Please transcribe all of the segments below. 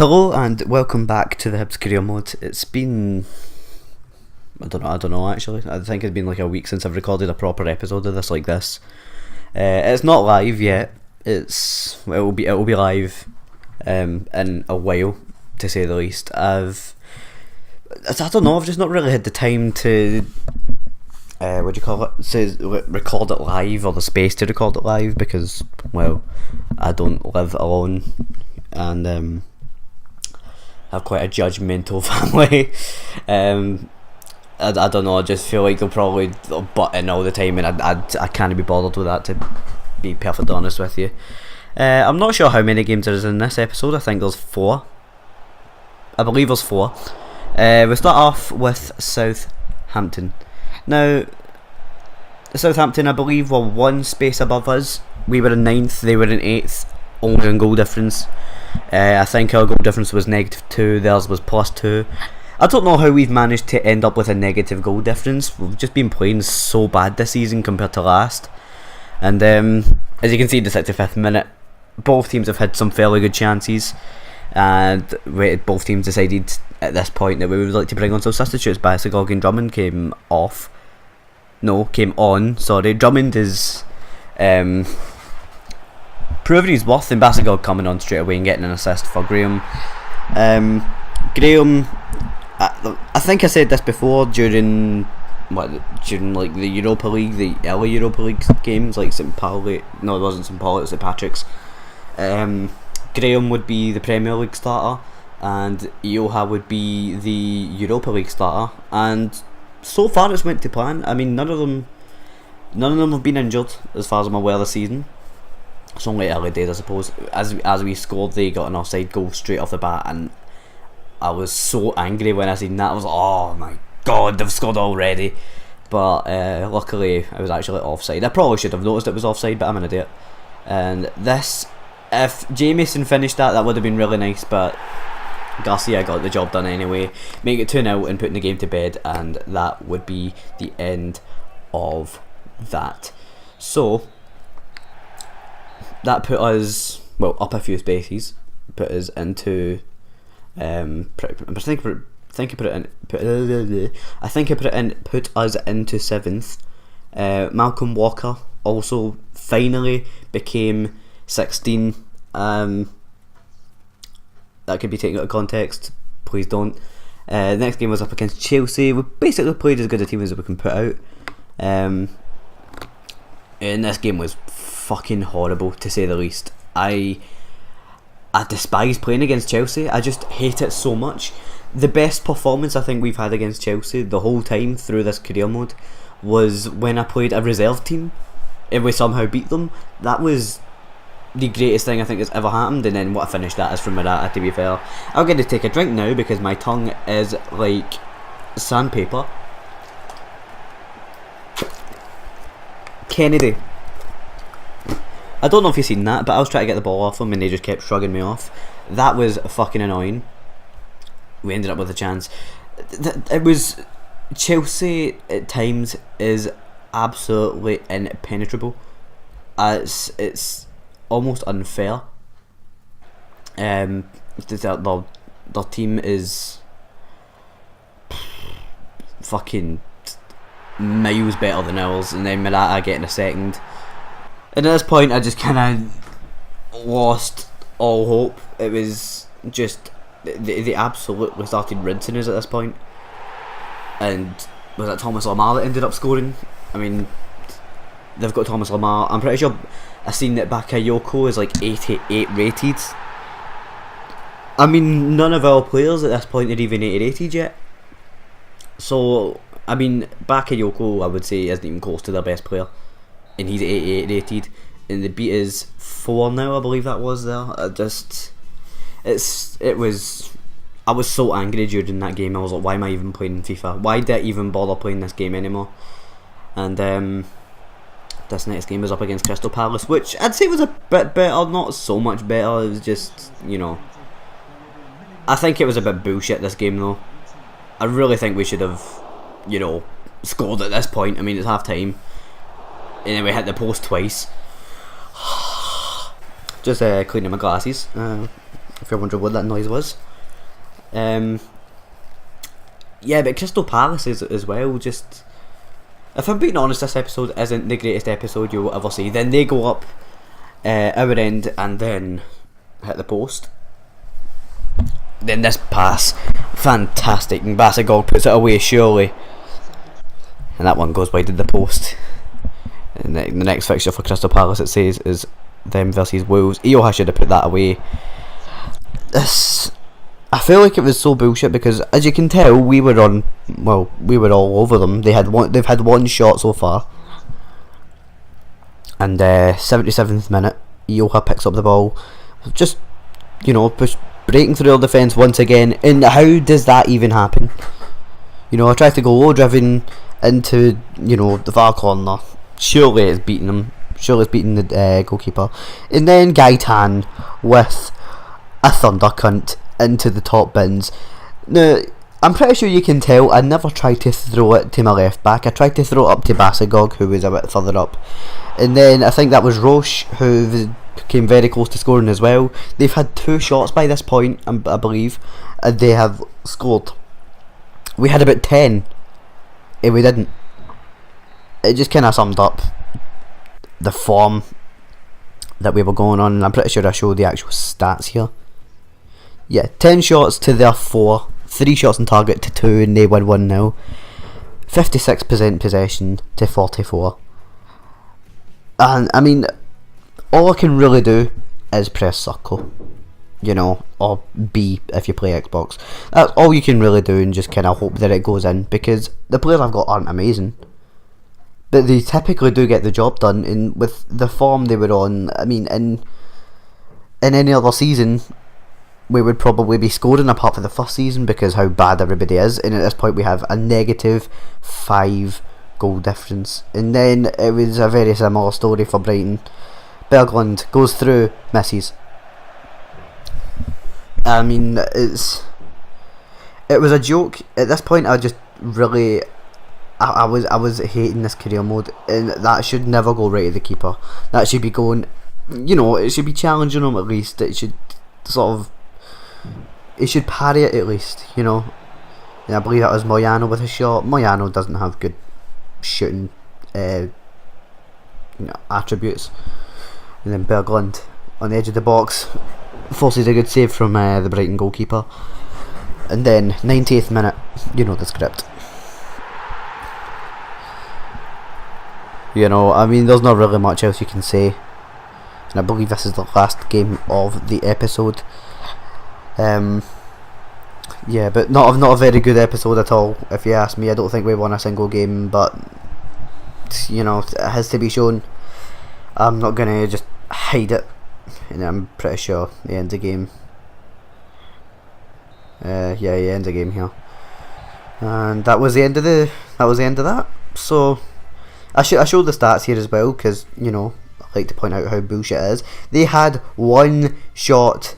Hello and welcome back to the Hibs Career Mode. It's been I don't know actually. I think it's been like a week since I've recorded a proper episode of this like this. It's not live yet. It'll be live in a while, to say the least. I don't know, I've just not really had the time to record it live, or the space to record it live, because, well, I don't live alone and have quite a judgmental family. I don't know, I just feel like they'll probably butt in all the time, and I can't be bothered with that, to be perfectly honest with you. I'm not sure how many games there is in this episode. I think there's 4. I believe there's 4. We start off with Southampton. Now, Southampton, I believe, were one space above us. We were in 9th, they were in 8th, only in goal difference. I think our goal difference was -2, theirs was +2. I don't know how we've managed to end up with a negative goal difference. We've just been playing so bad this season compared to last. And as you can see in the 65th minute, both teams have had some fairly good chances, and both teams decided at this point that we would like to bring on some substitutes. Bassagog and Drummond came on. Drummond is proving his worth, and Bassagog coming on straight away and getting an assist for Graham. Graham, I think I said this before during like the Europa League, the early Europa League games, like St. Pauli. No, it wasn't St. Pauli, it was St. Patrick's. Graham would be the Premier League starter, and Ioha would be the Europa League starter. And so far, it's went to plan. I mean, none of them have been injured, as far as I'm aware, this season. It's only early days, I suppose. As we scored, they got an offside goal straight off the bat, and I was so angry when I seen that. I was like, oh my god, they've scored already. But luckily, it was actually offside. I probably should have noticed it was offside, but I'm an idiot. And this, if Jamieson finished that would have been really nice, but Garcia got the job done anyway. Make it 2-0 and putting the game to bed, and that would be the end of that. So that put us, well, up a few spaces, put us into I think I put us into 7th. Malcolm Walker also finally became 16. That could be taken out of context. Please don't. The next game was up against Chelsea. We basically played as good a team as we can put out. And this game was fucking horrible, to say the least. I despise playing against Chelsea. I just hate it so much. The best performance I think we've had against Chelsea the whole time through this career mode was when I played a reserve team and we somehow beat them. That was the greatest thing I think that's ever happened, and then what I finished that is from Morata, to be fair. I'm going to take a drink now because my tongue is like sandpaper. Kennedy. I don't know if you've seen that, but I was trying to get the ball off them and they just kept shrugging me off. That was fucking annoying. We ended up with a chance. It was, Chelsea at times is absolutely impenetrable. It's almost unfair. Their team is fucking miles better than ours, and then Morata getting a second. And at this point, I just kind of lost all hope. It was just, they absolutely started rinsing us at this point. And was it Thomas Lamar that ended up scoring? I mean, they've got Thomas Lamar. I'm pretty sure I've seen that Bakayoko is like 88 rated. I mean, none of our players at this point are even 80 rated yet. So, I mean, Bakayoko, I would say, isn't even close to their best player. And he's 88 rated, and the beat is 4 now, I believe that was there. I was so angry during that game. I was like, why am I even playing FIFA? Why did I even bother playing this game anymore? And this next game was up against Crystal Palace, which I'd say was a bit better, not so much better. It was just, I think it was a bit bullshit, this game, though. I really think we should have, scored at this point. I mean, it's half time. And then we hit the post twice. Just cleaning my glasses. if you're wondering what that noise was. Yeah, but Crystal Palace is as well. Just, if I'm being honest, this episode isn't the greatest episode you'll ever see. Then they go up our end and then hit the post. Then this pass, fantastic, and Bassagog puts it away surely, and that one goes wide in the post. And the next fixture for Crystal Palace, it says, is them versus Wolves. Ioha should have put that away. This, I feel like it was so bullshit because, as you can tell, we were all over them. They've had one shot so far, and 77th minute, Ioha picks up the ball, just breaking through our defence once again. And how does that even happen? I tried to go low driven into the far corner. Surely it's beating them. Surely it's beating the goalkeeper. And then Gaetan with a thunder cunt into the top bins. Now, I'm pretty sure you can tell I never tried to throw it to my left back. I tried to throw it up to Bassagog, who was a bit further up. And then I think that was Roche, who came very close to scoring as well. They've had 2 shots by this point, I believe, and they have scored. We had about 10, and we didn't. It just kind of summed up the form that we were going on, and I'm pretty sure I showed the actual stats here. Yeah, 10 shots to their 4, 3 shots on target to 2, and they win 1-0. 56% possession to 44. And I mean, all I can really do is press circle, or B if you play Xbox. That's all you can really do, and just kind of hope that it goes in, because the players I've got aren't amazing, but they typically do get the job done. And with the form they were on, I mean, in any other season, we would probably be scoring, apart from the first season, because how bad everybody is. And at this point we have a -5 goal difference. And then it was a very similar story for Brighton. Berglund goes through, misses. I mean, it was a joke. At this point I just really, I was hating this career mode, and that should never go right to the keeper. That should be going, it should be challenging him at least. It should it should parry it at least, And I believe that was Moyano with a shot. Moyano doesn't have good shooting attributes. And then Berglund on the edge of the box forces a good save from the Brighton goalkeeper. And then 90th minute, the script. I mean, there's not really much else you can say. And I believe this is the last game of the episode. Yeah, but not a very good episode at all, if you ask me. I don't think we won a single game, but it has to be shown. I'm not gonna just hide it, and I'm pretty sure he ends the game. Yeah, he ends the game here, and that was the end of that. So I showed the stats here as well, because I like to point out how bullshit it is. They had 1 shot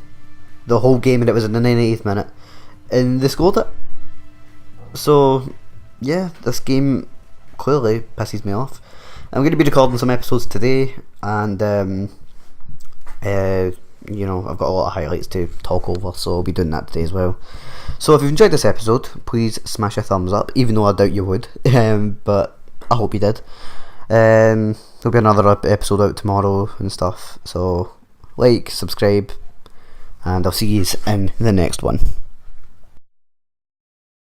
the whole game, and it was in the 98th minute, and they scored it. So yeah, this game clearly pisses me off. I'm going to be recording some episodes today, and I've got a lot of highlights to talk over, so I'll be doing that today as well. So if you've enjoyed this episode, please smash a thumbs up, even though I doubt you would, but I hope you did. There'll be another episode out tomorrow and stuff, so like, subscribe, and I'll see you in the next one.